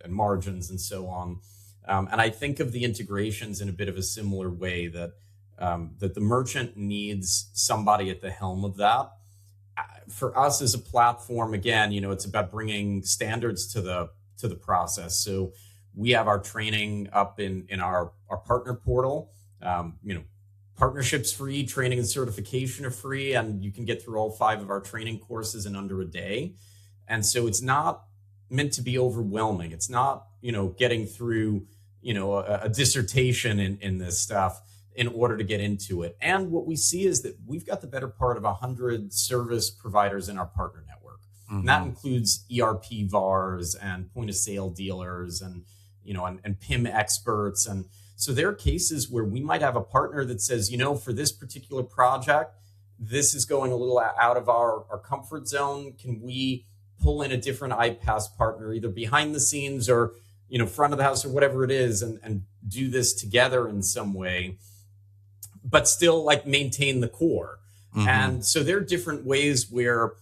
margins and so on. And I think of the integrations in a bit of a similar way, that the merchant needs somebody at the helm of that. For us as a platform, again, it's about bringing standards to the process. So we have our training up in our partner portal. Partnerships free, training and certification are free, and you can get through all 5 of our training courses in under a day. And so it's not meant to be overwhelming. It's not, getting through, a dissertation in this stuff in order to get into it. And what we see is that we've got the better part of 100 service providers in our partner network. And that includes ERP VARs and point of sale dealers and, and PIM experts. And so there are cases where we might have a partner that says, for this particular project, this is going a little out of our comfort zone. Can we pull in a different iPaaS partner, either behind the scenes or, front of the house or whatever it is, and do this together in some way, but still like maintain the core. And so there are different ways where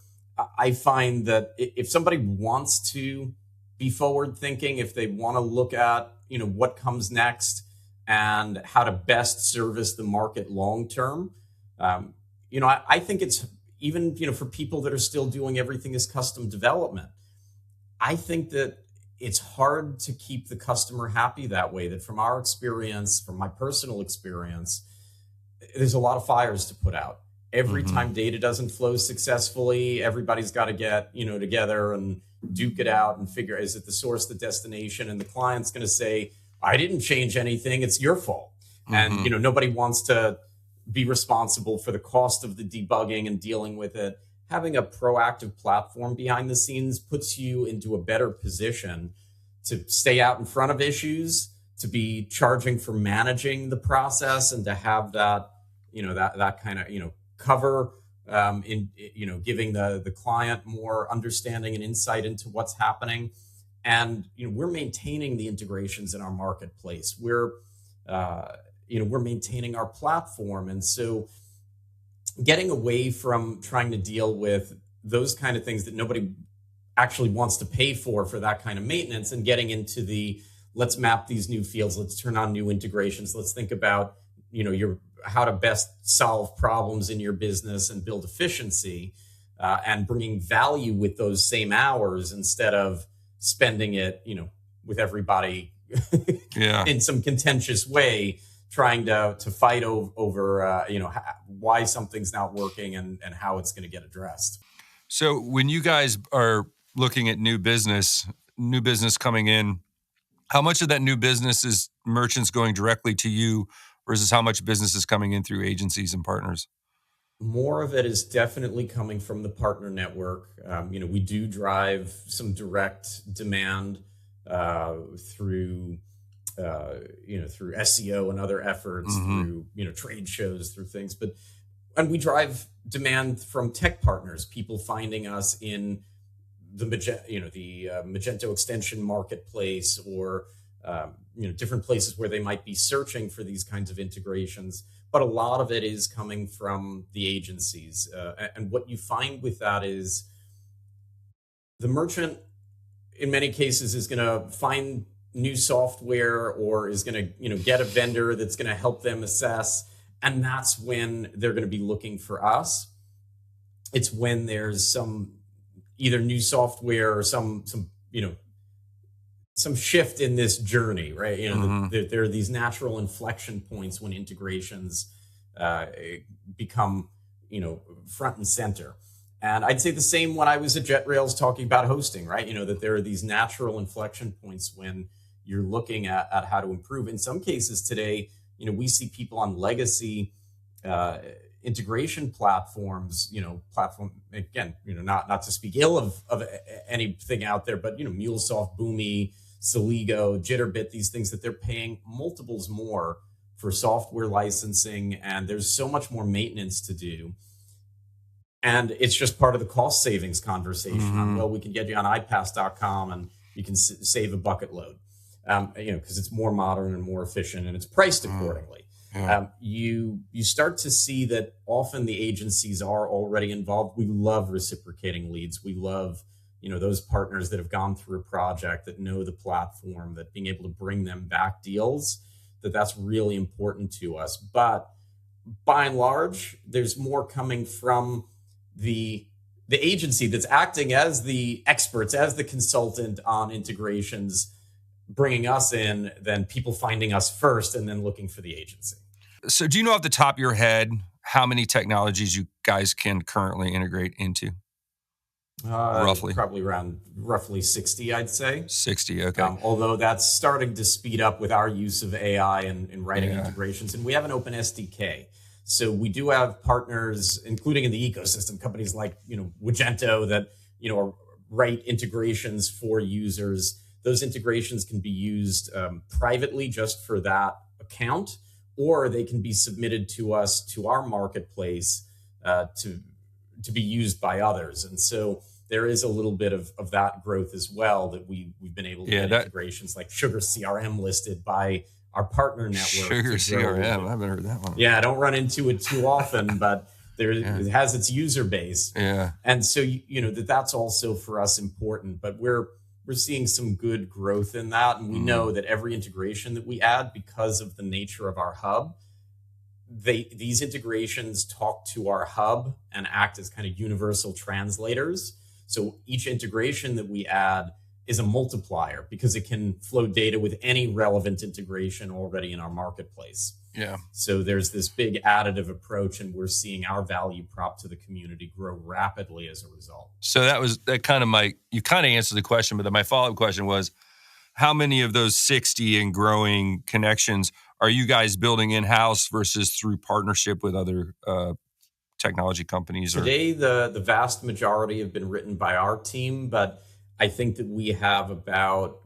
I find that if somebody wants to be forward thinking, if they want to look at, what comes next and how to best service the market long term, I think it's even, for people that are still doing everything as custom development, I think that it's hard to keep the customer happy that way. That from our experience, from my personal experience, there's a lot of fires to put out. Every time data doesn't flow successfully, everybody's got to get, together and duke it out and figure, is it the source, the destination? And the client's going to say, I didn't change anything. It's your fault. And, nobody wants to be responsible for the cost of the debugging and dealing with it. Having a proactive platform behind the scenes puts you into a better position to stay out in front of issues, to be charging for managing the process, and to have that, that kind of, cover in, giving the client more understanding and insight into what's happening. And, we're maintaining the integrations in our marketplace. We're maintaining our platform. And so, getting away from trying to deal with those kind of things that nobody actually wants to pay for that kind of maintenance, and getting into the, let's map these new fields, let's turn on new integrations, let's think about, how to best solve problems in your business and build efficiency, and bringing value with those same hours instead of spending it, with everybody in some contentious way, trying to fight over why something's not working and how it's going to get addressed. So when you guys are looking at new business coming in, how much of that new business is merchants going directly to you versus how much business is coming in through agencies and partners? More of it is definitely coming from the partner network. We do drive some direct demand through SEO and other efforts, through trade shows, through things. And we drive demand from tech partners, people finding us in the Magento extension marketplace, or different places where they might be searching for these kinds of integrations. But a lot of it is coming from the agencies. And what you find with that is the merchant, in many cases, is going to find new software, or is going to get a vendor that's going to help them assess. And that's when they're going to be looking for us. It's when there's some either new software or some shift in this journey, right? There are these natural inflection points when integrations become, front and center. And I'd say the same when I was at JetRails talking about hosting, right? That there are these natural inflection points when you're looking at how to improve. In some cases today, we see people on legacy integration platforms, again, not to speak ill of anything out there, but, MuleSoft, Boomi, Celigo, Jitterbit, these things that they're paying multiples more for software licensing, and there's so much more maintenance to do. And it's just part of the cost savings conversation. Well, we can get you on iPaaS.com and you can save a bucket load, because it's more modern and more efficient and it's priced accordingly. You start to see that often the agencies are already involved. We love reciprocating leads. We love, those partners that have gone through a project, that know the platform, that being able to bring them back deals, that's really important to us. But by and large, there's more coming from the agency that's acting as the experts, as the consultant on integrations, bringing us in, than people finding us first and then looking for the agency. So do you know off the top of your head how many technologies you guys can currently integrate into? Roughly? Probably around roughly 60, I'd say. 60, okay. Although that's starting to speed up with our use of AI and writing integrations. And we have an open SDK. So we do have partners, including in the ecosystem, companies like, Magento that, write integrations for users. Those integrations can be used privately just for that account, or they can be submitted to us, to our marketplace, to be used by others. And so there is a little bit of that growth as well, that we've been able to get integrations like Sugar CRM listed by our partner network. Sugar CRM, I haven't heard that one. Yeah, I don't run into it too often, but it has its user base. Yeah. And so, that's also for us important, but we're seeing some good growth in that. And we know that every integration that we add, because of the nature of our hub, these integrations talk to our hub and act as kind of universal translators. So each integration that we add is a multiplier, because it can flow data with any relevant integration already in our marketplace. Yeah. So there's this big additive approach, and we're seeing our value prop to the community grow rapidly as a result. So you kind of answered the question, but then my follow-up question was, how many of those 60 and growing connections are you guys building in-house versus through partnership with other technology companies? Today, the vast majority have been written by our team, but I think that we have about,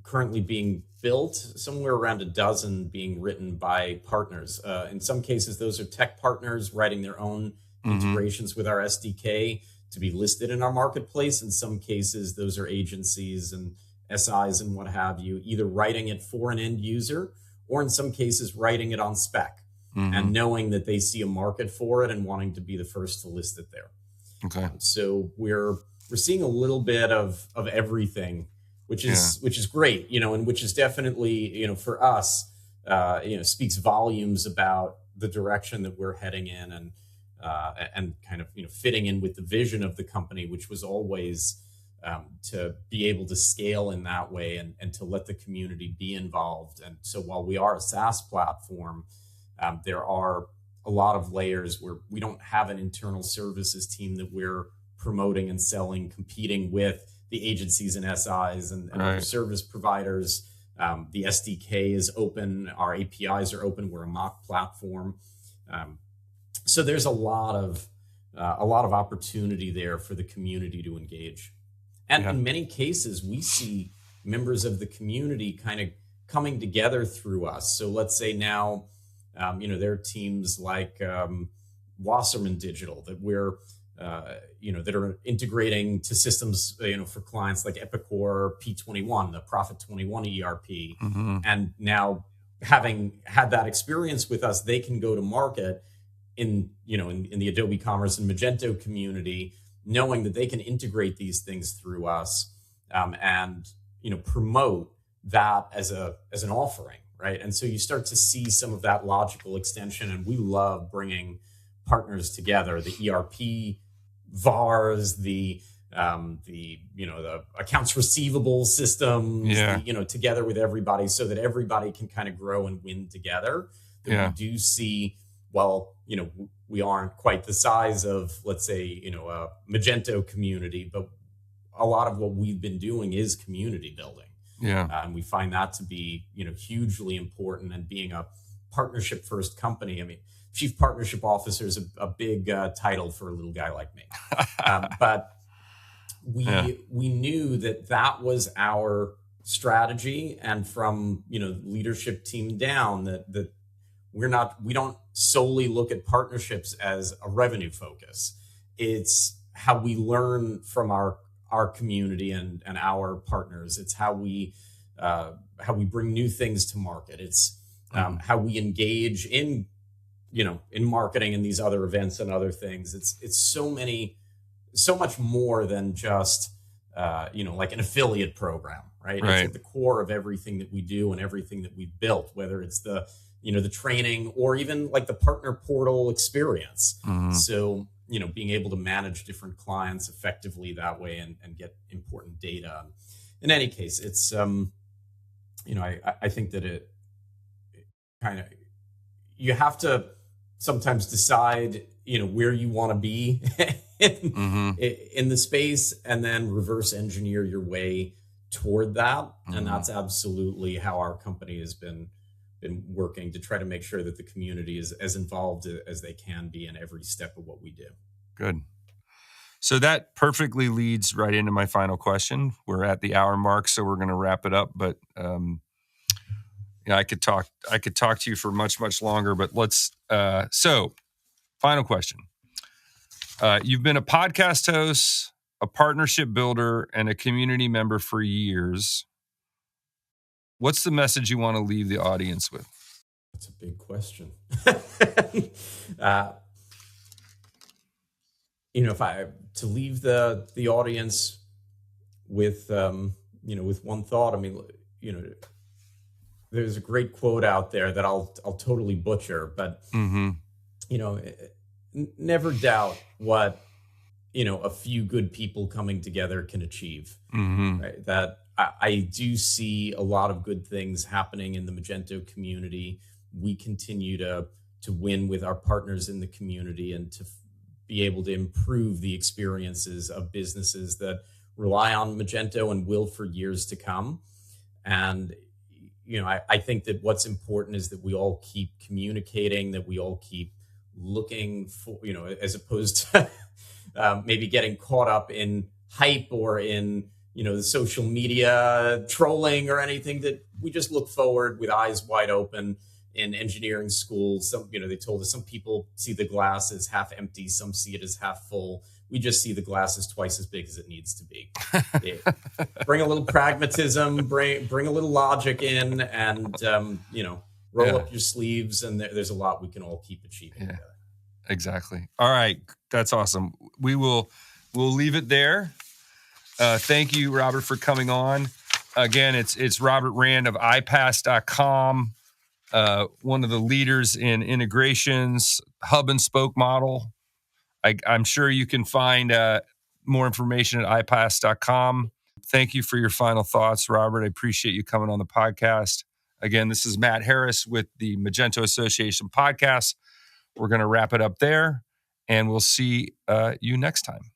currently being built, somewhere around a dozen being written by partners. In some cases, those are tech partners writing their own integrations with our SDK to be listed in our marketplace. In some cases, those are agencies and SIs and what have you, either writing it for an end user, or in some cases, writing it on spec. and knowing that they see a market for it and wanting to be the first to list it there. Okay. So we're seeing a little bit of everything, which is great, and which is definitely, for us, speaks volumes about the direction that we're heading in, and kind of, fitting in with the vision of the company, which was always to be able to scale in that way and to let the community be involved. And so while we are a SaaS platform, there are a lot of layers where we don't have an internal services team that we're promoting and selling, competing with the agencies and SIs and other service providers. The SDK is open. Our APIs are open. We're a mock platform. So there's a lot of opportunity there for the community to engage. And in many cases, we see members of the community kind of coming together through us. So let's say now, there are teams like Wasserman Digital that we're, that are integrating to systems, for clients like Epicor, P21, the Profit 21 ERP. And now, having had that experience with us, they can go to market in the Adobe Commerce and Magento community, knowing that they can integrate these things through us, and promote that as an offering, right? And so you start to see some of that logical extension, and we love bringing partners together, the ERP VARs, the accounts receivable systems, together with everybody, so that everybody can kind of grow and win together. We do see, we aren't quite the size of, let's say, a Magento community, but a lot of what we've been doing is community building. And we find that to be, hugely important. And being a partnership first company, I mean, Chief Partnership Officer is a big title for a little guy like me. But we knew that was our strategy. And from, leadership team down, that we don't solely look at partnerships as a revenue focus. It's how we learn from our community and our partners. It's how we bring new things to market. It's how we engage in marketing and these other events and other things. It's so much more than just like an affiliate program, right? It's at the core of everything that we do and everything that we've built, whether it's the training or even like the partner portal experience. So, being able to manage different clients effectively that way and get important data. In any case, it's, I think that it kind of, you have to sometimes decide, where you want to be in the space, and then reverse engineer your way toward that. And that's absolutely how our company has been working to try to make sure that the community is as involved as they can be in every step of what we do. Good. So that perfectly leads right into my final question. We're at the hour mark, so we're going to wrap it up. But I could talk to you for much, much longer. But let's. So, final question. You've been a podcast host, a partnership builder, and a community member for years. What's the message you want to leave the audience with? That's a big question. If I to leave the audience with with one thought, I mean, there's a great quote out there that I'll totally butcher, but never doubt what a few good people coming together can achieve. Right? That I do see a lot of good things happening in the Magento community. We continue to win with our partners in the community and to be able to improve the experiences of businesses that rely on Magento and will for years to come. And, I think that what's important is that we all keep communicating, that we all keep looking for, as opposed to maybe getting caught up in hype or in, the social media trolling or anything, that we just look forward with eyes wide open. In engineering school, they told us some people see the glass as half empty, some see it as half full. We just see the glass as twice as big as it needs to be. Bring a little pragmatism, bring a little logic in, and roll up your sleeves, and there's a lot we can all keep achieving together. Exactly. All right. That's awesome. We'll leave it there. Thank you, Robert, for coming on. Again, it's Robert Rand of iPaaS.com, one of the leaders in integrations, hub and spoke model. I'm sure you can find more information at iPaaS.com. Thank you for your final thoughts, Robert. I appreciate you coming on the podcast. Again, this is Matt Harris with the Magento Association Podcast. We're going to wrap it up there, and we'll see you next time.